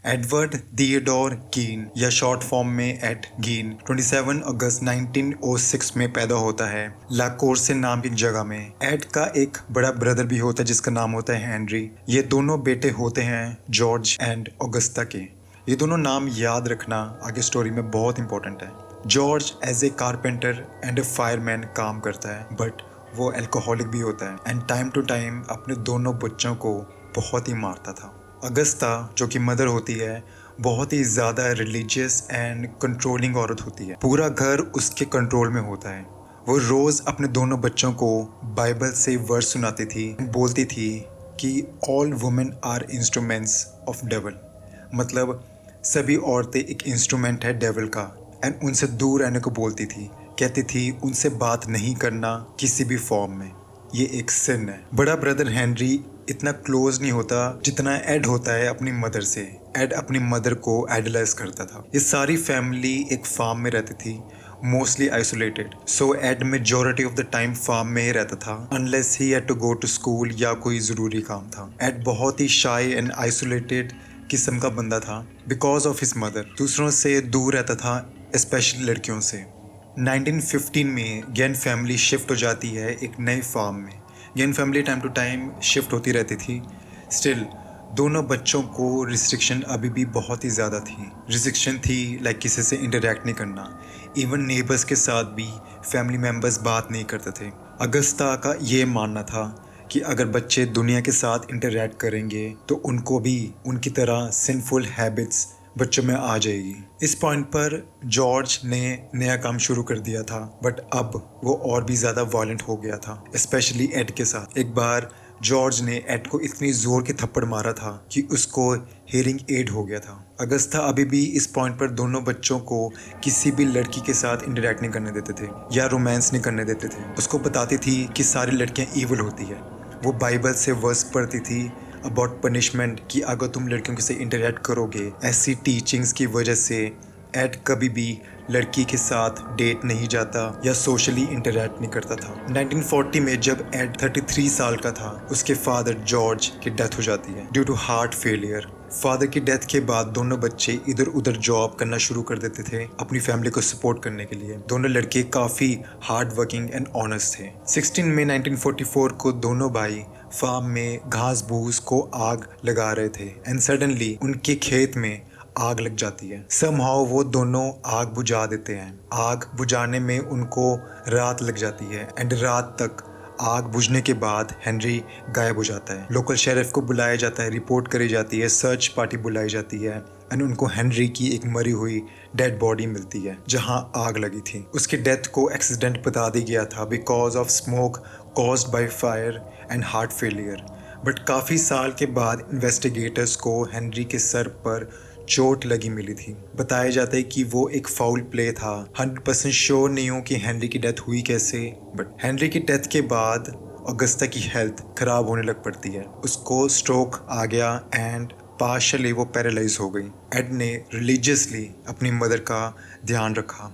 Edward Theodore कीन या short form में एड कीन 27 अगस्त 1906 में पैदा होता है लाकोर्से नाम की जगह में। एड का एक बड़ा ब्रदर भी होता है जिसका नाम होता है हेनरी। ये दोनों बेटे होते हैं जॉर्ज एंड ऑगस्टा के। ये दोनों नाम याद रखना आगे स्टोरी में बहुत इंपॉर्टेंट है। George as a carpenter and a fireman काम करता है, बट वो अल्कोहलिक भी होता है एंड टाइम टू टाइम अपने दोनों बच्चों को बहुत ही मारता था। अगस्ता जो कि मदर होती है बहुत ही ज़्यादा रिलीजियस एंड कंट्रोलिंग औरत होती है। पूरा घर उसके कंट्रोल में होता है। वो रोज़ अपने दोनों बच्चों को बाइबल से वर्स सुनाती थी, बोलती थी कि all women are instruments of devil, मतलब सभी औरतें एक इंस्ट्रूमेंट है डेविल का, एंड उनसे दूर रहने को बोलती थी। कहती थी उनसे बात नहीं करना किसी भी फॉर्म में, ये एक सिन है। बड़ा ब्रदर हेनरी इतना क्लोज नहीं होता जितना एड होता है अपनी मदर से। एड अपनी मदर को आइडलाइज करता था। ये सारी फैमिली एक फार्म में रहती थी, mostly isolated. So Ed majority of the time farm में ही रहता था unless he had to go to school या कोई ज़रूरी काम था। एड बहुत ही शाय एंड आइसोलेटेड किस्म का बंदा था बिकॉज ऑफ हिज मदर। दूसरों से दूर रहता था, स्पेशली लड़कियों से। 1915 में गेन फैमिली शिफ्ट हो जाती है एक नए फार्म में। Gein family time to time shift होती रहती थी। स्टिल दोनों बच्चों को रिस्ट्रिक्शन अभी भी बहुत ही ज़्यादा थी। रिस्ट्रिक्शन थी लाइक किसी से इंटरेक्ट नहीं करना, इवन नेबर्स के साथ भी फैमिली मेम्बर्स बात नहीं करते थे। अगस्ता का ये मानना था कि अगर बच्चे दुनिया के साथ इंटरेक्ट करेंगे तो उनको भी उनकी तरह सिंफुल हैबिट्स बच्चों में आ जाएगी। इस पॉइंट पर जॉर्ज ने नया काम शुरू कर दिया था, बट अब वो और भी ज़्यादा वायलेंट हो गया था, स्पेशली एड के साथ। एक बार जॉर्ज ने एड को इतनी ज़ोर के थप्पड़ मारा था कि उसको हियरिंग एड हो गया था। अगस्ता अभी भी इस पॉइंट पर दोनों बच्चों को किसी भी लड़की के साथ इंटरेक्ट नहीं करने देते थे या रोमांस नहीं करने देते थे। उसको बताती थी कि सारी लड़कियाँ ईवल होती है। वो बाइबल से वर्स पढ़ती थी अबाउट पनिशमेंट कि अगर तुम लड़कियों से इंटरेक्ट करोगे। ऐसी टीचिंग्स की वजह से एड कभी भी लड़की के साथ डेट नहीं जाता या सोशली इंटरेक्ट नहीं करता था। 1940 में जब एड 33 साल का था उसके फादर जॉर्ज की डेथ हो जाती है due to heart failure. Father की डेथ के बाद दोनों बच्चे इधर उधर जॉब करना शुरू कर देते थे अपनी फैमिली को सपोर्ट करने के लिए। दोनों लड़के काफ़ी हार्ड वर्किंग एंड ऑनेस्ट थे। 16 मई 1944 को दोनों भाई फार्म में घास भूस को आग लगा रहे थे एंड सडनली उनके खेत में आग लग जाती है। समहाउ वो दोनों आग बुझा देते हैं। आग बुझाने में उनको रात लग जाती है एंड रात तक आग बुझने के बाद हेनरी गायब हो जाता है। लोकल शेरिफ को बुलाया जाता है, रिपोर्ट करी जाती है, सर्च पार्टी बुलाई जाती है एंड उनको हेनरी की एक मरी हुई डेड बॉडी मिलती है जहां आग लगी थी। उसकी डेथ को एक्सीडेंट बता दिया गया था because of smoke caused by fire and heart failure. But काफ़ी साल के बाद इन्वेस्टिगेटर्स को हेनरी के सर पर चोट लगी मिली थी। बताया जाता है कि वो एक फाउल प्ले था। 100% श्योर नहीं हूँ कि हेनरी की डेथ हुई कैसे, बट हेनरी की डेथ के बाद अगस्ता की हेल्थ खराब होने लग पड़ती है। उसको स्ट्रोक आ गया एंड पार्शली वो पैरालाइज हो गई। एड ने रिलीजियसली अपनी मदर का ध्यान रखा।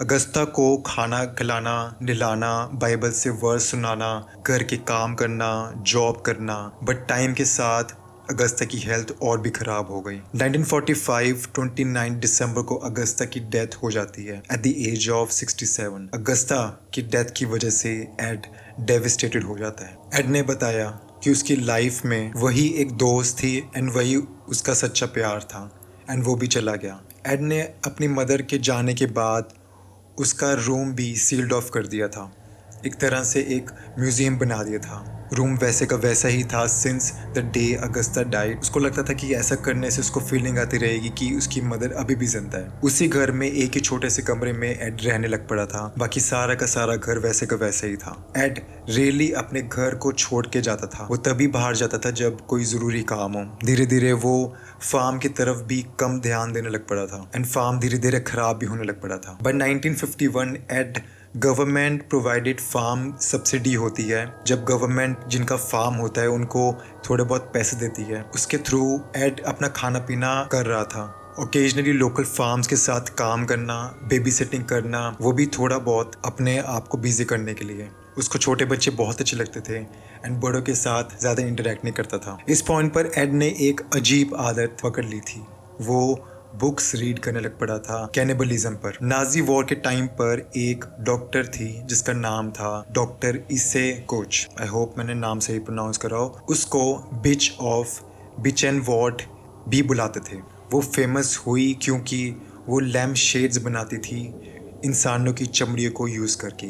अगस्ता को खाना खिलाना, नहलाना, बाइबल से वर्स सुनाना, घर के काम करना, जॉब करना, बट टाइम के साथ अगस्ता की हेल्थ और भी खराब हो गई। 1945 29 दिसंबर को अगस्ता की डेथ हो जाती है at the age of 67। Augusta की डेथ की वजह से एड डेविस्टेटेड हो जाता है। एड ने बताया कि उसकी लाइफ में वही एक दोस्त थी एंड वही उसका सच्चा प्यार था एंड वो भी चला गया। एड ने अपनी मदर के जाने के बाद उसका रूम भी सील्ड ऑफ कर दिया था, एक तरह से एक म्यूज़ियम बना दिया था। रूम वैसे का वैसा ही था since the day Augusta died. उसको लगता था कि ऐसा करने से उसको फीलिंग आती रहेगी कि उसकी मदर अभी भी जिंदा है। उसी घर में एक ही छोटे से कमरे में एड रहने लग पड़ा था, बाकी सारा का सारा घर वैसे का वैसा ही था। एड रियली अपने घर को छोड़ के जाता था। वो तभी बाहर जाता था जब कोई ज़रूरी काम हो। धीरे धीरे वो फार्म की तरफ भी कम ध्यान देने लग पड़ा था एंड फार्म धीरे धीरे खराब भी होने लग पड़ा था। But 1951 and government provided farm subsidy होती है। जब गवर्नमेंट जिनका फार्म होता है उनको थोड़े बहुत पैसे देती है, उसके थ्रू एड अपना खाना पीना कर रहा था। ओकेजनली लोकल फार्म्स के साथ काम करना, बेबी सिटिंग करना, वो भी थोड़ा बहुत अपने आप को बिजी करने के लिए। उसको छोटे बच्चे बहुत अच्छे लगते थे एंड बड़ों के साथ ज़्यादा इंटरेक्ट नहीं करता था। इस पॉइंट पर एड ने एक अजीब आदत पकड़ ली थी। वो बुक्स रीड करने लग पड़ा था कैनिबलिज्म पर। नाजी वॉर के टाइम पर एक डॉक्टर थी जिसका नाम था डॉक्टर इसे कोच, आई होप मैंने नाम सही प्रोनाउंस करा हो। उसको बिच ऑफ बिचेन वॉर्ड भी बुलाते थे। वो फेमस हुई क्योंकि वो लैम्प शेड्स बनाती थी इंसानों की चमड़ियों को यूज़ करके,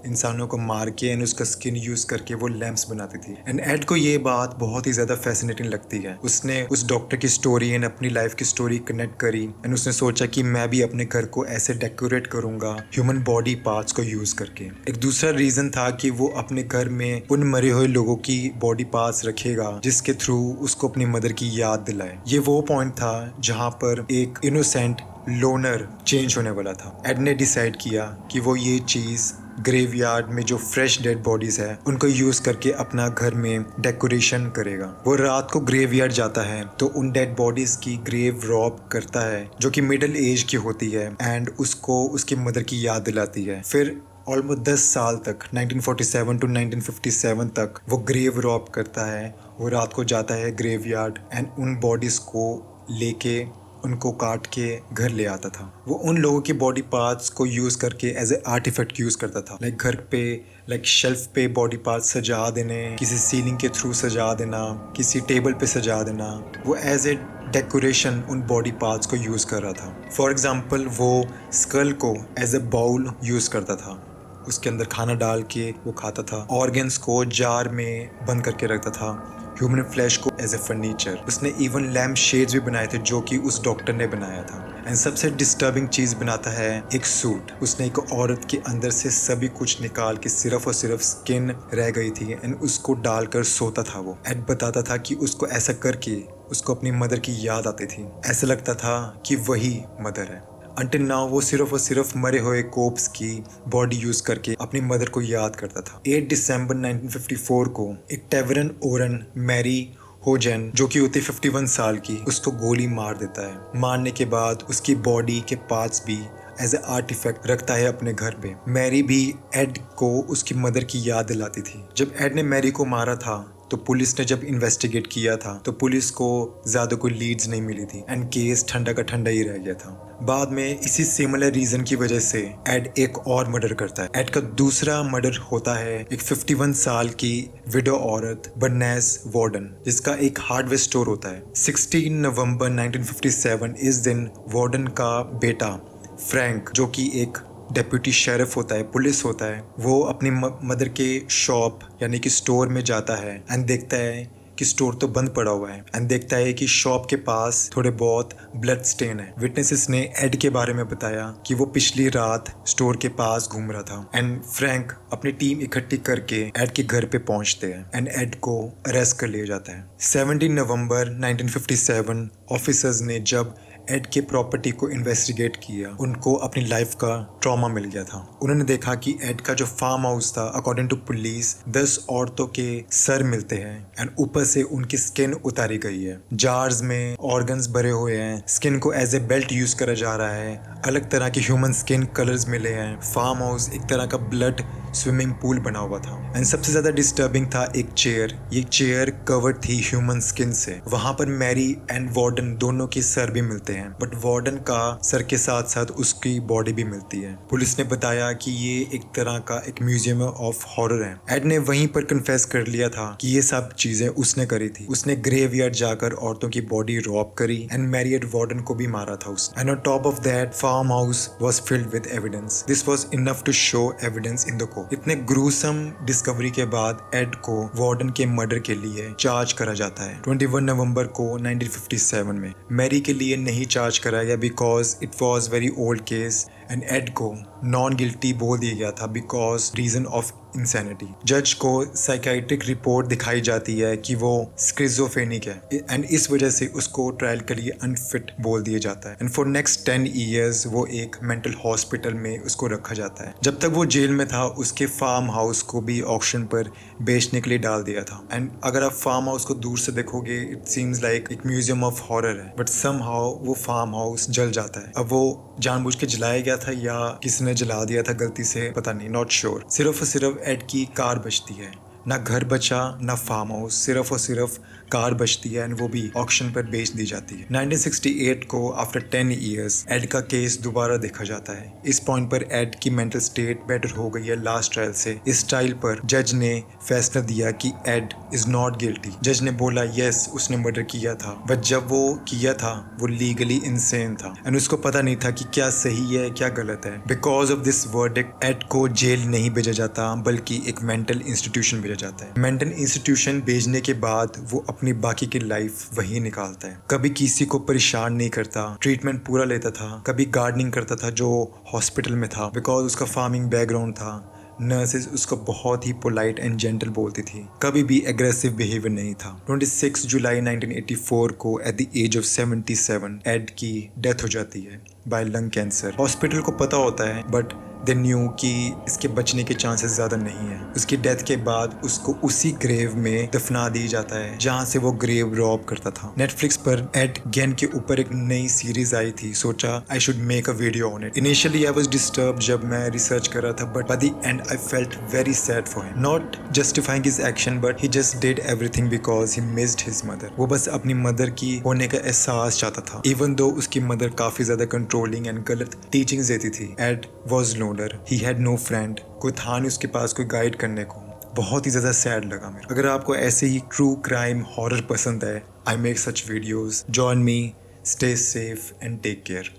इंसानों को मार के एंड उसका स्किन यूज़ करके वो लैम्प्स बनाती थी। एंड एड को ये बात बहुत ही ज़्यादा फैसिनेटिंग लगती है। उसने उस डॉक्टर की स्टोरी एंड अपनी लाइफ की स्टोरी कनेक्ट करी एंड उसने सोचा कि मैं भी अपने घर को ऐसे डेकोरेट करूंगा ह्यूमन बॉडी पार्ट्स को यूज़ करके। एक दूसरा रीज़न था कि वो अपने घर में उन मरे हुए लोगों की बॉडी पार्ट्स रखेगा जिसके थ्रू उसको अपनी मदर की याद दिलाए। ये वो पॉइंट था जहाँ पर एक इनोसेंट लोनर चेंज होने वाला था। एड ने डिसाइड किया कि वो ये चीज़ ग्रेवयार्ड में जो फ्रेश डेड बॉडीज है उनको यूज करके अपना घर में डेकोरेशन करेगा। वो रात को ग्रेवयार्ड जाता है तो उन डेड बॉडीज की ग्रेव रॉब करता है जो कि मिडिल एज की होती है एंड उसको उसकी मदर की याद दिलाती है। फिर ऑलमोस्ट 10 साल तक 1947 टू 1957 तक वो ग्रेव रॉब करता है। वो रात को जाता है ग्रेवयार्ड एंड उन बॉडीज को लेके उनको काट के घर ले आता था। वो उन लोगों की बॉडी पार्ट्स को यूज़ करके एज ए आर्टिफैक्ट यूज़ करता था। लाइक घर पे लाइक शेल्फ पे बॉडी पार्ट्स सजा देने, किसी सीलिंग के थ्रू सजा देना, किसी टेबल पे सजा देना। वो एज ए डेकोरेशन उन बॉडी पार्ट्स को यूज़ कर रहा था। फॉर एग्जाम्पल वो स्कल को एज ए बाउल यूज़ करता था, उसके अंदर खाना डाल के वो खाता था। ऑर्गन्स को जार में बंद करके रखता था, ह्यूमन फ्लैश को एज ए फर्नीचर। उसने इवन लैम्प शेड्स भी बनाए थे जो कि उस डॉक्टर ने बनाया था। एंड सबसे डिस्टर्बिंग चीज़ बनाता है एक सूट। उसने एक औरत के अंदर से सभी कुछ निकाल के सिर्फ और सिर्फ स्किन रह गई थी एंड उसको डालकर सोता था। वो एड बताता था कि उसको ऐसा करके उसको अपनी मदर की याद आती थी, ऐसा लगता था कि वही मदर है। अंटिल नाउ वो सिर्फ और सिर्फ मरे हुए कोप्स की बॉडी यूज करके अपनी मदर को याद करता था। 8 दिसंबर 1954 को एक टेवरन ओरन मैरी होजेन जो कि होती 51 साल की, उसको गोली मार देता है। मारने के बाद उसकी बॉडी के पार्ट्स भी एज ए आर्टिफैक्ट रखता है अपने घर पे। मैरी भी एड को उसकी मदर की याद दिलाती थी। जब एड ने मैरी को मारा था तो पुलिस ने जब इन्वेस्टिगेट किया था तो पुलिस को ज्यादा कोई लीड्स नहीं मिली थी एंड केस ठंडा का ठंडा ही रह गया था। बाद में इसी सिमिलर रीजन की वजह से एड एक और मर्डर करता है। एड का दूसरा मर्डर होता है एक 51 साल की विडो औरत बर्नेस वार्डन जिसका एक हार्डवेयर स्टोर होता है। 16 नवंबर 1957 इस दिन वार्डन का बेटा फ्रैंक जो कि एक डेप्यूटी शेरिफ होता है, पुलिस होता है, वो अपनी मदर के शॉप यानी कि स्टोर में जाता है एंड देखता है कि स्टोर तो बंद पड़ा हुआ है एंड देखता है कि शॉप के पास थोड़े बहुत ब्लड स्टेन है। विटनेसेस ने एड के बारे में बताया कि वो पिछली रात स्टोर के पास घूम रहा था एंड फ्रैंक अपनी टीम इकट्ठी करके एड के घर पे पहुंचते हैं एंड एड को अरेस्ट कर लिया जाता है। 17 नवंबर 1957 ऑफिसर्स ने जब एड के प्रॉपर्टी को इन्वेस्टिगेट किया, उनको अपनी लाइफ का ट्रॉमा मिल गया था। उन्होंने देखा कि एड का जो फार्म हाउस था, अकॉर्डिंग टू पुलिस 10 औरतों के सर मिलते हैं एंड ऊपर से उनकी स्किन उतारी गई है। जार्स में ऑर्गन्स भरे हुए हैं, स्किन को एज ए बेल्ट यूज करा जा रहा है, अलग तरह के ह्यूमन स्किन कलर्स मिले हैं। फार्म हाउस एक तरह का ब्लड स्विमिंग पूल बना हुआ था एंड सबसे ज्यादा डिस्टर्बिंग था एक चेयर। ये चेयर कवर्ड थी ह्यूमन स्किन से। वहां पर मैरी एंड वार्डन दोनों के सर भी मिलते हैं बट वार्डन का सर के साथ साथ उसकी बॉडी भी मिलती है। पुलिस ने बताया कि ये एक तरह का एक म्यूजियम ऑफ हॉरर है। एड ने वहीं पर कन्फेस कर लिया था कि ये सब चीजें उसने करी थी। उसने ग्रेवयार्ड जाकर औरतों की बॉडी रॉब करी एंड मैरियड वार्डन को भी मारा था उसने। And on top of that farm house was filled with evidence. This was enough to show evidence in the court. इतने ग्रूसम डिस्कवरी के बाद एड को वार्डन के मर्डर के लिए चार्ज करा जाता है 21 नवंबर को 1957 में। मैरी के लिए नहीं चार्ज करा गया because it was very old case and Ed को नॉन गिल्टी बोल दिया गया था बिकॉज रीजन ऑफ इंसैनिटी। जज को साइकाइट्रिक रिपोर्ट दिखाई जाती है कि वो स्किज़ोफ्रेनिक है एंड इस वजह से उसको ट्रायल के लिए अनफिट बोल दिया जाता है एंड फॉर नेक्स्ट 10 ईयर्स वो एक मेंटल हॉस्पिटल में उसको रखा जाता है। जब तक वो जेल में था उसके फार्म हाउस को भी ऑक्शन पर बेचने के लिए डाल दिया था एंड अगर आप फार्म हाउस को दूर से देखोगे इट सीम्स लाइक एक म्यूजियम ऑफ हॉरर है बट समहाउ वो फार्म हाउस जल जाता है। अब वो जानबूझ के जलाया गया था या किसी ने जला दिया था गलती से, पता नहीं, नॉट श्योर। सिर्फ और सिर्फ एड की कार बचती है, ना घर बचा ना फार्म हाउस, सिर्फ और सिर्फ कार बचती है एंड वो भी ऑक्शन पर बेच दी जाती है। 1968 को आफ्टर 10 ईयर्स एड का केस दोबारा देखा जाता है। इस पॉइंट पर एड की मेंटल स्टेट बेटर हो गई है लास्ट ट्रायल से। इस ट्रायल पर जज ने फैसला दिया कि एड इज नॉट गिल्टी। जज ने बोला यस उसने मर्डर किया था, बट जब वो किया था वो लीगली इंसेन था एंड उसको पता नहीं था कि क्या सही है क्या गलत है। Because of this verdict Ed को जेल नहीं भेजा जाता बल्कि एक मेंटल इंस्टीट्यूशन भेजा जाता है। मेंटल इंस्टीट्यूशन भेजने के बाद वो अपनी बाकी की लाइफ वही निकालता है। कभी किसी को परेशान नहीं करता, ट्रीटमेंट पूरा लेता था, कभी गार्डनिंग करता था जो हॉस्पिटल में था बिकॉज उसका फार्मिंग बैकग्राउंड था। नर्सेज उसको बहुत ही पोलाइट एंड जेंटल बोलती थी, कभी भी एग्रेसिव बिहेवियर नहीं था। 26 जुलाई 1984 को at the age of 77 Ed की डेथ हो जाती है बाय लंग कैंसर। हॉस्पिटल को पता होता है बट दे न्यू कि इसके बचने के चांसेस ज़्यादा नहीं है। उसकी डेथ के बाद उसको उसी ग्रेव में दफना दी जाता है जहाँ से वो ग्रेव रॉब करता था। नेटफ्लिक्स पर एड गेन के ऊपर एक नई सीरीज आई थी, सोचा I should make a video on it. Initially I was disturbed जब मैं रिसर्च कर रहा था, but by the and I felt very sad for him, not justifying his action but he just did everything because he missed his mother. वो बस अपनी mother की होने का एहसास चाहता था। इवन दो उसकी मदर काफी ज्यादा कंट्रोलिंग एंड गलत टीचिंग्स देती थी, Ed was loner, he had no friend, कोई था नहीं उसके पास कोई गाइड करने को। बहुत ही ज़्यादा सैड लगा मेरे। अगर आपको ऐसे ही ट्रू क्राइम हॉरर पसंद है, I make such videos, join me, stay safe and take care.